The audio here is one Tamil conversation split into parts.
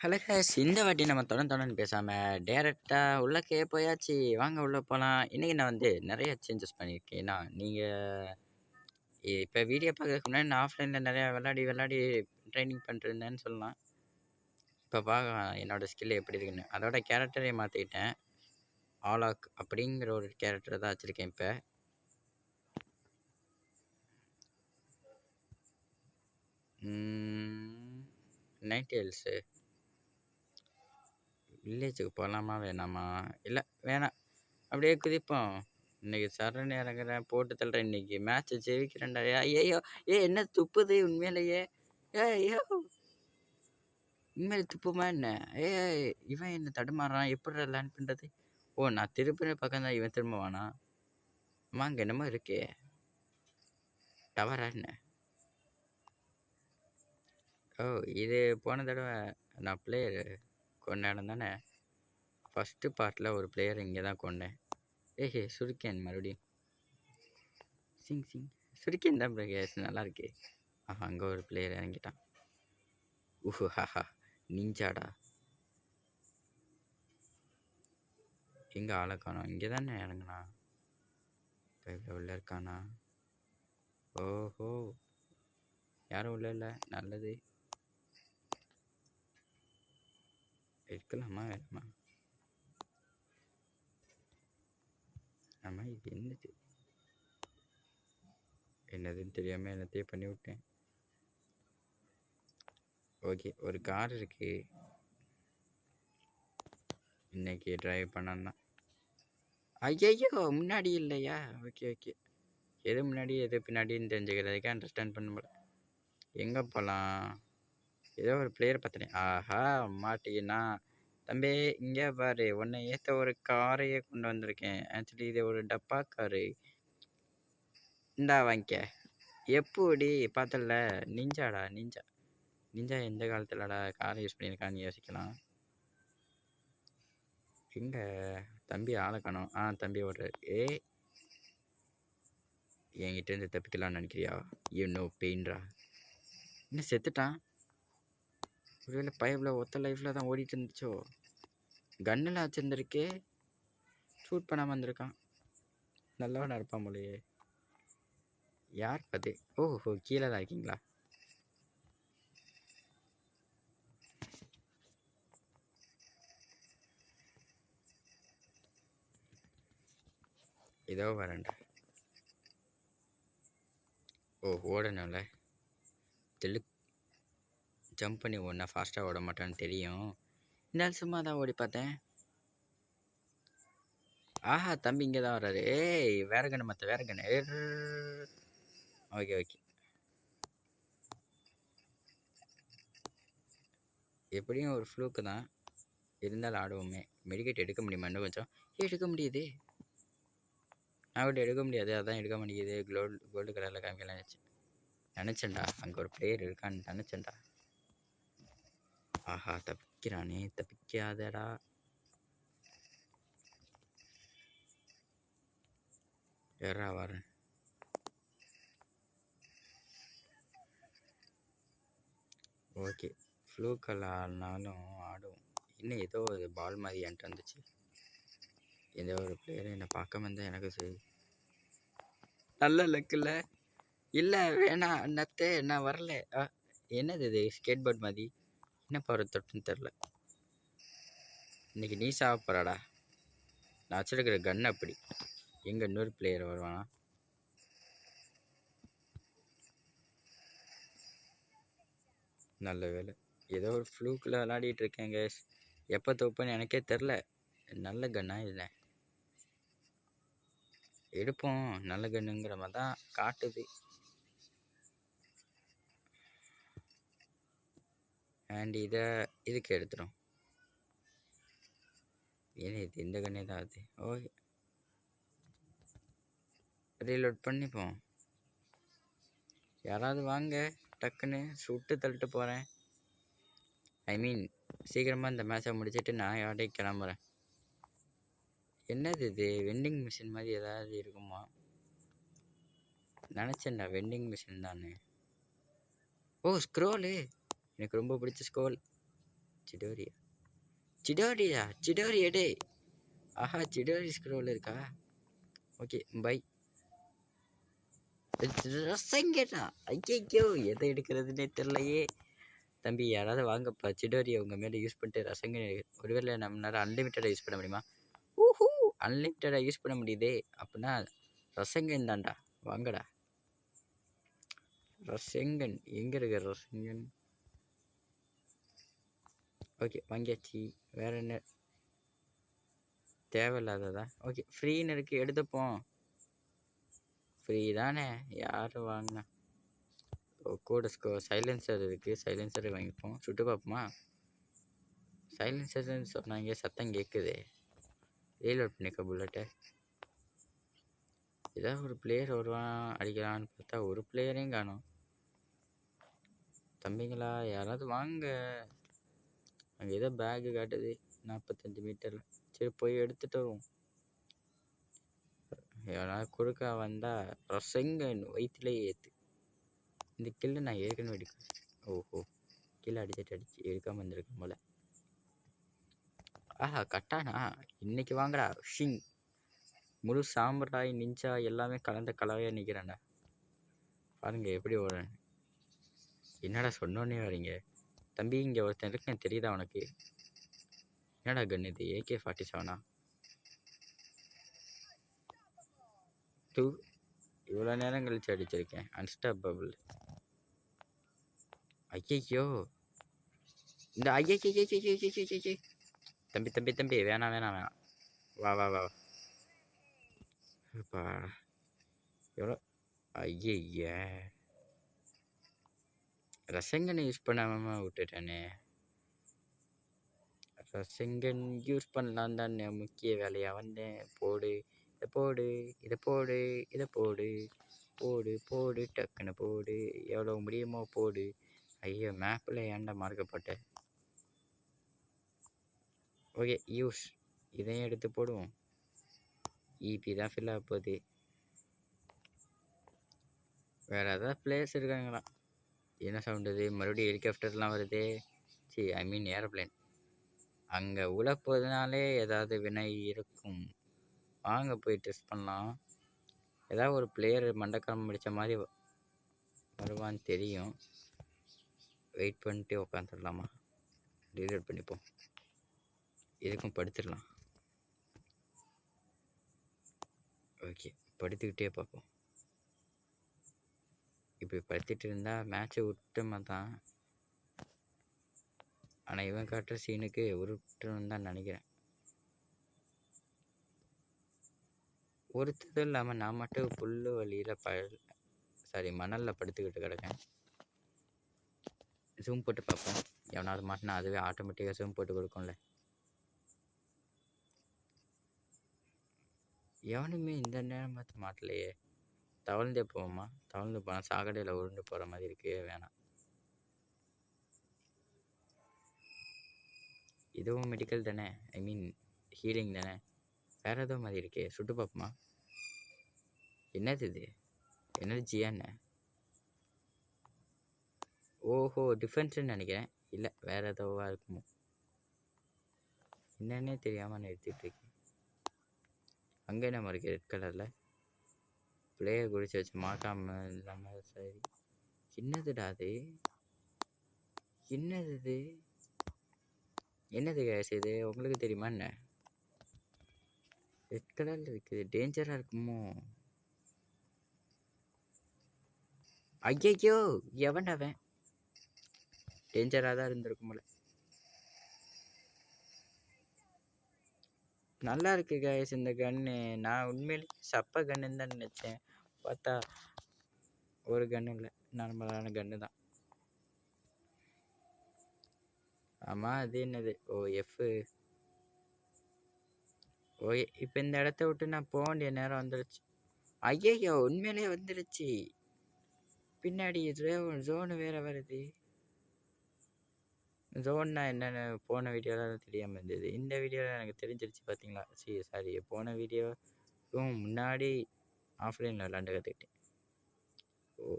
ஹலோ கேஸ், இந்த வாட்டி நம்ம தொடர்ந்து பேசாமல் டேரெக்டாக உள்ளக்கே போயாச்சு. வாங்க உள்ளே போகலாம். இன்றைக்கி நான் நிறைய சேஞ்சஸ் பண்ணியிருக்கேன். ஏன்னா நீங்கள் இப்போ வீடியோ பார்க்கறதுக்கு முன்னாடி நான் ஆஃப்லைனில் நிறையா விளாடி ட்ரைனிங் பண்ணிருந்தேன்னு சொல்லலாம். இப்போ பார்க்கலாம் என்னோடய ஸ்கில் எப்படி இருக்குன்னு. அதோட கேரக்டரே மாற்றிக்கிட்டேன். ஆலாக் அப்படிங்கிற ஒரு கேரக்டர் தான் வச்சுருக்கேன் இப்போ. நைட்டேல்ஸு வில்லேஜுக்கு போகலாமா வேணாமா? இல்லை வேணாம், அப்படியே குதிப்போம். இன்னைக்கு சரண் இறங்குறேன், போட்டு தள்ளுறேன். இன்னைக்கு மேட்ச் ஜெயிக்கிறேன்டா. ஐயோ என்ன துப்புது உண்மையிலேயே? ஐயோ உண்மையில துப்புமா என்ன? இவன் என்ன தடுமாறான்? எப்படி லேண்ட் பண்ணுறது? ஓ, நான் திருப்பின பக்கம் தான் இவன் திரும்பவானா? வாங்க, என்னமோ இருக்கே டவரா என்ன? ஓ, இது போன தடவை நான் பிளேயர் கொண்ட இடம் தானே. ஃபஸ்ட்டு பார்ட்டில் ஒரு பிளேயர் இங்கே தான் கொண்டேன். சுருக்கேன் மறுபடியும் சிங் சுருக்கேன் தான் பிரகேஷ், நல்லா இருக்கு. அங்கே ஒரு பிளேயர் இறங்கிட்டான். ஹாஹா நீஞ்சாடா. எங்கே ஆளை காணோம்? இங்கே தானே இறங்குனா. இப்போ உள்ள இருக்கானா? ஓஹோ, யாரும் உள்ள இல்லை. நல்லது. இருக்கலாமா வேணுமா? ஆமாம், இது என்னதுன்னு தெரியாமல் என்னத்தையே பண்ணி விட்டேன். ஓகே, ஒரு கார் இருக்கு, இன்னைக்கு டிரைவ் பண்ணா. ஐயோ, முன்னாடி இல்லையா? ஓகே, எது முன்னாடி எது பின்னாடின்னு தெரிஞ்சுக்கிறதுக்கே அண்டர்ஸ்டாண்ட் பண்ண முடியல. எங்கே போகலாம்? ஏதோ ஒரு பிளேயர் பார்த்தனே. ஆஹா, மாட்டிக்கினா தம்பி. இங்கே பாரு, உன்னை ஏற்ற ஒரு காரையே கொண்டு வந்திருக்கேன். ஆக்சுவலி இது ஒரு டப்பா காரு. இந்தா வாங்கிக்க. எப்படி பார்த்தல? நிஞ்சாடா, நிஞ்சா எந்த காலத்துலடா காரை யூஸ் பண்ணியிருக்கான்னு யோசிக்கலாம். எங்கே தம்பி ஆளை காணோம்? தம்பி ஓடுறாரு. என்கிட்ட இருந்து தப்பிக்கலாம்னு நினைக்கிறியா? பெயின்ரா. என்ன செத்துட்டான்? ஒருவேளை பைப்பில் ஒத்த லைஃப்பில் தான் ஓடிட்டு இருந்துச்சோ? கன்னில் வச்சுருந்துருக்கே, ஷூட் பண்ணாமல் வந்திருக்கான். நல்லவனா இருப்பான் போலையே. யார் பார்த்து? ஓஹோ, கீழே தான் இருக்கீங்களா? ஏதோ வரேன்டா. ஓடணும்ல. ஜம்ப் பண்ணி ஓடினா ஃபாஸ்ட்டாக ஓட மாட்டான்னு தெரியும். இந்த சும்மா தான் ஓடி பார்த்தேன். ஆஹா, தம்பி இங்கே தான் வர்றாரு. வேற கண்ணு மற்ற வேற கண்ணு. ஓகே, எப்படியும் ஒரு ஃப்ளூக்கு தான் இருந்தாலும் ஆடுவோமே. மெடிக்கேட் எடுக்க முடியுமா? இன்னும் கொஞ்சம் எடுக்க முடியுது. நான் கூட எடுக்க முடியாது, அதான் எடுக்க மாட்டேங்குது. கோல்டு கலரில் காமிக்கலாம் நினச்சேன்டா. அங்கே ஒரு பிளேயர் இருக்கான்னு நினச்சேன்டா. ஆஹா, தப்பிக்கிறானே, தப்பிக்காதடா. யாரா வரேன். ஓகே, ஃப்ளூக்கல் ஆடினாலும் ஆடும். இன்னும் ஏதோ ஒரு பால் மாதிரி என்கிட்ட வந்துச்சு. ஏதோ ஒரு பிளேயர் என்னை பார்க்க வந்தால் எனக்கு சரி நல்ல லக்கில். இல்லை வேணாம் நத்தே, நான் வரல. என்னது இது ஸ்கேட் போர்ட் மாதிரி? என்ன பவர் தொட்டுன்னு தெரில. இன்னைக்கு நீ சாப்பிட்றாடா. நான் வச்சிருக்கிற கன் அப்படி. எங்கே இன்னொரு பிளேயர் வருவானா? நல்ல வேலை, ஏதோ ஒரு ஃப்ளூக்கில் விளையாடிட்டு இருக்கேங்க. எப்போ தோப்புன்னு எனக்கே தெரில. நல்ல கன்னா இல்லை, எடுப்போம். நல்ல கன்னுங்கிற மாதிரி தான் காட்டுது. அண்ட் இதுக்கு எடுத்துடும். ஏன்னா இது இந்த கண்ணே தான் அது. ஓகே, ரீலோட் பண்ணிப்போம். யாராவது வாங்க, டக்குன்னு சுட்டு தள்ளிட்டு போகிறேன். ஐ மீன், சீக்கிரமாக இந்த மேட்சை முடிச்சுட்டு நான் யார்டே கிளம்புறேன். என்னது இது? வெண்டிங் மிஷின் மாதிரி ஏதாவது இருக்குமா? நினச்சேன்டா வெண்டிங் மிஷின் தானே. ஸ்க்ரோலு, எனக்கு ரொம்ப பிடிச்ச ஸ்க்ரோல். சிடோரியா சிடோரியா சிடோரியா டே. ஆஹா சிடோரி ஸ்க்ரோல் இருக்கா? Okay bye. ரசங்கடா. ஐயோ எதை எடுக்கிறதுனே தெரியலையே. தம்பி யாராவது வாங்கப்பா சிடோரியை உங்கள் மேலே யூஸ் பண்ணிட்டு ரசங்க. ஒருவேளை நம்மளால அன்லிமிட்டடாக யூஸ் பண்ண முடியுமா? ஊஹூ அன்லிமிட்டடாக யூஸ் பண்ண முடியுதே. அப்படின்னா ரசங்கன் தான்டா. வாங்கடா ரசங்கன். எங்கே இருக்க ரசங்கன்? ஓகே வாங்கியாச்சு. வேற என்ன தேவையில்லாததா? ஓகே ஃப்ரீன்னு இருக்குது எடுத்துப்போம். ஃப்ரீ தானே யார் வாங்கினா? கூட சைலன்சர் இருக்குது. சைலன்சரை வாங்கிப்போம். சுட்டு பார்ப்போமா? சைலன்சர்னு சொன்னாங்க. சத்தம் கேட்குது. ரீலோட் பண்ணிக்க புல்லட்டை. ஏதாவது ஒரு பிளேயர் வருவான் அடிக்கலான்னு பார்த்தா ஒரு பிளேயரையும் காணும். தம்பிங்களா யாராவது வாங்க. அங்கே ஏதோ பேக்கு காட்டுது 45 மீட்டரில். சரி போய் எடுத்துகிட்டு வருவோம். யாராவது குறுக்கா வந்தால் ரசங்கன் வயிற்றுலேயே ஏற்று. இந்த கில்லு நான் ஏற்கனவே எடுக்கிறேன். ஓஹோ கீழே அடிச்சு எடுக்காமல் வந்திருக்கேன் போல. ஆஹா கட்டானா இன்னைக்கு வாங்கடா. ஷிங் முழு சாம்பிராய் நிஞ்சா எல்லாமே கலந்த கலவையாக நிற்கிறேன்டா. பாருங்க எப்படி ஓடுறேன். என்னடா சொன்னோன்னே வரீங்க தம்பி. இங்கே ஒருத்தன் இருக்கேன் தெரியுதா உனக்கு? என்னடா கன் இது? AK-47 two. இவ்வளோ நேரம் கழிச்சு அடிச்சிருக்கேன். அன்ஸ்டாப்பபிள். ஐயோ இந்த ஐயோ தம்பி தம்பி தம்பி வேணாம் வேணாம் வேணாம். வா வா வா. எவ்வளோ ஐய ரசங்கனை யூஸ் பண்ணாமல் விட்டுட்டானே. ரசங்கன் யூஸ் பண்ணலாம் தானே முக்கிய வேலையாக வந்தேன். போடு இதை போடு இதை போடு இதை போடு போடு போடு டக்குன்னு போடு. எவ்வளோ முடியுமோ போடு. ஐயோ மேப்பில் ஏன்டா மார்க்கப்பட்ட. ஓகே யூஸ் இதையும் எடுத்து போடுவோம். இபி தான் ஃபில் ஆக போகுது. வேறு ஏதாவது பிளேஸ் இருக்காங்களா? என்ன சவுண்ட் இது? மறுபடியும் ஹெலிகாப்டர்லாம் வருது. சரி ஐ மீன் ஏரோப்ளேன். அங்கே உழப்போதுனாலே ஏதாவது வினை இருக்கும். வாங்க போய் டெஸ்ட் பண்ணலாம். ஏதாவது ஒரு பிளேயர் மண்டக்காரம் முடித்த மாதிரி வருவான்னு தெரியும். வெயிட் பண்ணிட்டு உட்காந்துடலாமா? ரீலோட் பண்ணிப்போம். இதுக்கும் படுத்துடலாம். ஓகே படுத்துக்கிட்டே பார்ப்போம். இப்படி படுத்துட்டு இருந்தால் மேட்ச்சை விட்டோமா தான். ஆனால் இவன் காட்டுற சீனுக்கு உருட்டுன்னு தான் நினைக்கிறேன். ஒருத்ததும் இல்லாமல் நான் மட்டும் புல்லு வழியில் மணலில் படுத்துக்கிட்டு கிடக்கேன். ஜூம் போட்டு பார்ப்போம். எவனாவது மாட்டினா அதுவே ஆட்டோமேட்டிக்காக ஜூம் போட்டு கொடுக்கும்ல. எவனுமே இந்த நேரம் பார்த்து மாட்டலையே. தவழ்ந்தே போவோமா? தவழ்ந்து போனால் சாக்கடையில் உருண்டு போகிற மாதிரி இருக்கு. வேணாம். இதுவும் மெடிக்கல் தானே, ஐ மீன் ஹீலிங் தானே. வேறு ஏதோ மாதிரி இருக்கே. சுட்டு பார்ப்போமா? என்னது இது? எனர்ஜியா என்ன? ஓஹோ டிஃபென்ஸ்ன்னு நினைக்கிறேன். இல்லை வேறு ஏதோவா இருக்குமோ என்னன்னே தெரியாமல் நிறுத்திட்டுருக்கேன். அங்கே என்ன இருக்குது ரெட் கலரில்? பிளேயர் குடிச்சு வச்சு மாட்டாமல் இல்லாமல். சரி என்னதுடா அது? என்னது இது? என்னது கேஸ் இது? உங்களுக்கு தெரியுமா என்ன? ரெட் கலரில் இருக்குது. டேஞ்சராக இருக்குமோ? ஐயோ எவன் அவன்? டேஞ்சராக தான் இருந்திருக்கும் போல. நல்லா இருக்கு கேஸ் இந்த கன்று. நான் உண்மையிலேயே சப்ப கன்னுன்னு தான் நினச்சேன். பார்த்தா ஒரு கன்று இல்லை, நார்மலான கன்று தான். ஆமாம் அது என்னது? ஓ எஃப். ஓ இப்போ இந்த இடத்த விட்டு நான் போக வேண்டிய நேரம் வந்துடுச்சு. ஐயோ உண்மையிலேயே வந்துடுச்சு. பின்னாடி ஜோனு வேறு வருது. ஜோன்னா என்னென்னு போன வீடியோவில் தெரியாமல் இருந்தது. இந்த வீடியோவில் எனக்கு தெரிஞ்சிருச்சு பார்த்தீங்களா? சாரி போன வீடியோவும் முன்னாடி ஆஃப்லைனில் விளாண்டு கற்றுக்கிட்டேன். ஓ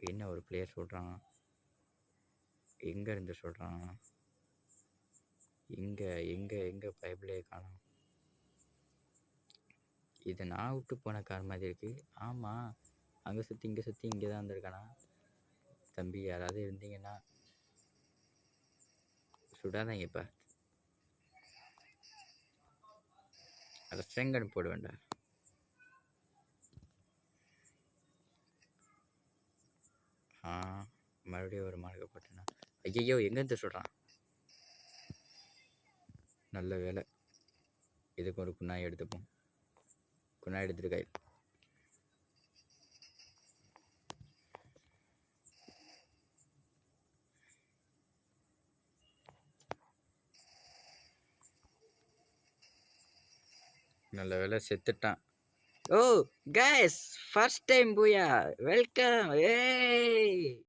என்ன ஒரு பிளேயர் சொல்கிறான். எங்கே இருந்து சொல்கிறான்? எங்கே எங்கே எங்கே பைப்லேயே காணோம். இது நான் விட்டு போன கார் மாதிரி இருக்குது. ஆமாம், அங்கே சுற்றி இங்கே சுற்றி இங்கே தான் வந்திருக்கானா? தம்பி யாராவது இருந்தீங்கன்னா சுடாதாங்கப்பா. அதை செங்கன் போட வேண்டாம். மறுபடியும் ஒரு மார்க்கை போட்டேன்னா ஐயோ எங்கேருந்து சொல்கிறான்? நல்ல வேலை, இதுக்கு ஒரு குண்ணாய் எடுத்துப்போம். குண்ணாய் எடுத்துட்டு கையில் நல்ல வேலை செத்துட்டான். ஓ கைஸ், ஃபர்ஸ்ட் டைம் பூயா, வெல்கம். ஏய்